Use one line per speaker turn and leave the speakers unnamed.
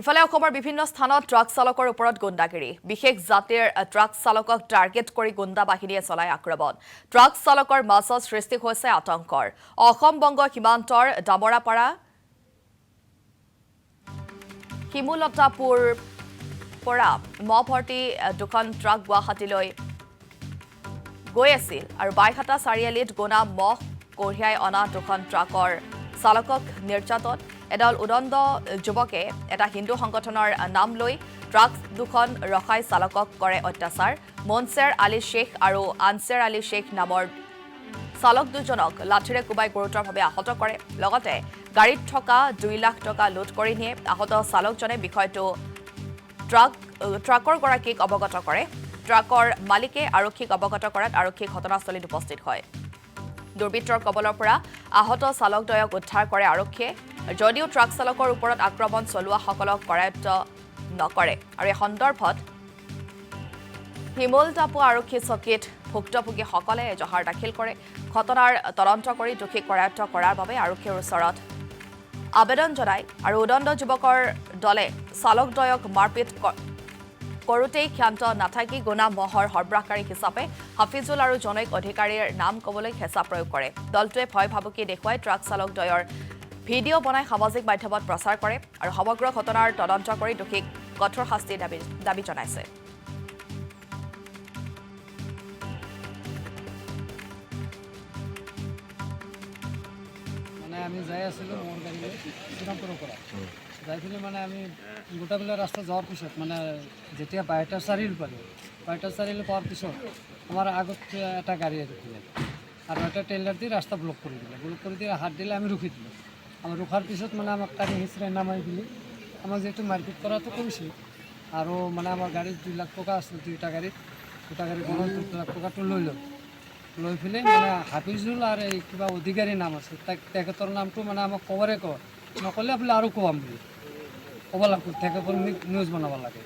ইফালে অসমৰ বিভিন্ন স্থানত ট্ৰাক চালকৰ ওপৰত গুণ্ডাগিৰি বিশেষ জাতিৰ ট্ৰাক চালকক টাৰ্গেট কৰি গুণ্ডা বাহিনীয়ে চলায় আক্ৰমণ ট্ৰাক চালকৰ মাজত সৃষ্টি হৈছে আতংকৰ অসম বংগ সীমান্তৰ ডামৰাপাৰা হিমুলতাপুৰ পৰা মভৰ্তি দুখন ট্ৰাক গুৱাহাটীলৈ গৈ আছিল আৰু বাইহাটা চাৰিআলিত গোনা মহ কঢ়িয়াই অনা দুখন ট্ৰাকৰ চালকক নিৰ্যাতন এডাল উদণ্ড যুৱকে এটা হিন্দু সংগঠনৰ নাম লৈ ট্ৰাক দুখন ৰখাই চালকক কৰে অত্যাচাৰ মনছেৰ আলী শ্বেখ আৰু আনছেৰ আলী শ্বেখ নামৰ চালক দুজনক লাঠিৰে কোবাই গুৰুতৰভাৱে আহত কৰে লগতে গাড়ীত থকা 2 লাখ টকা লুট কৰি নিয়ে আহত চালকজনে বিষয়টো ট্ৰাকৰ গৰাকীক অৱগত কৰে ট্ৰাকৰ মালিকে আৰক্ষীক অৱগত কৰাত আৰক্ষী ঘটনাস্থলীত উপস্থিত হয় দুৰ্বৃত্তৰ কবলৰ পৰা আহত চালকদ্বয়ক উদ্ধাৰ কৰে আৰক্ষীয়ে যদিও ট্ৰাক চালকৰ ওপৰত আক্ৰমণ চলোৱাসকলক কৰায়ত্ব নকৰে আৰু এই সন্দৰ্ভত হিমুলতাপু আৰক্ষী চকীত ভুক্তভোগীসকলে এজাহাৰ দাখিল কৰে ঘটনাৰ তদন্ত কৰি দোষীক কৰায়ত্ব কৰাৰ বাবে আৰক্ষীৰ ওচৰত আবেদন জনায় আৰু উদণ্ড যুৱকৰ দলে চালকদ্বয়ক মাৰপিট কৰোঁতেই ক্ষান্ত নাথাকি গুনা মহৰ সৰবৰাহকাৰী হিচাপে হাফিজুল আৰু জনৈক অধিকাৰীৰ নাম ক'বলৈ হেঁচা প্ৰয়োগ কৰে দলটোৱে ভয় ভাবুকি দেখুৱাই ট্ৰাক চালকদ্বয়ৰ ভিডিঅ' বনাই সামাজিক মাধ্যমত প্ৰচাৰ কৰে আৰু সমগ্ৰ ঘটনাৰ তদন্ত কৰি দোষীক কঠোৰ শাস্তিৰ দাবী জনাইছে
আমি যাই আছিলোঁ মোৰ গাড়ী লৈ শ্ৰীৰামপুৰৰ পৰা যাই পেলাই মানে আমি গোটাবেলা ৰাস্তা যোৱাৰ পিছত মানে যেতিয়া বাইহাটা চাৰিআলি পালোঁ বাইহাটা চাৰিআলি পোৱাৰ পিছত আমাৰ আগত এটা গাড়ী ৰখিলে আৰু এটা ট্ৰেইলাৰ দি ৰাস্তা ব্লক কৰি দিয়ে হাত দিলে আমি ৰখি দিলোঁ আমি ৰখাৰ পিছত মানে আমাক গাড়ী হিচৰাই নামাই দিলে আমাক যিহেতু মাৰপিট কৰাটো কৰিছিল আৰু মানে আমাৰ গাড়ীত 2 লাখ টকা আছিল দুটা গাড়ী 2 লাখ টকাটো লৈ পেলাই মানে হাফিজুল আৰু এই কিবা অধিকাৰী নাম আছে তেখেতৰ নামটো মানে আমাক নক'লে বোলে আৰু ক'ম বুলি ক'ব লাগিব তেখেতৰ নিউজ বনাব লাগে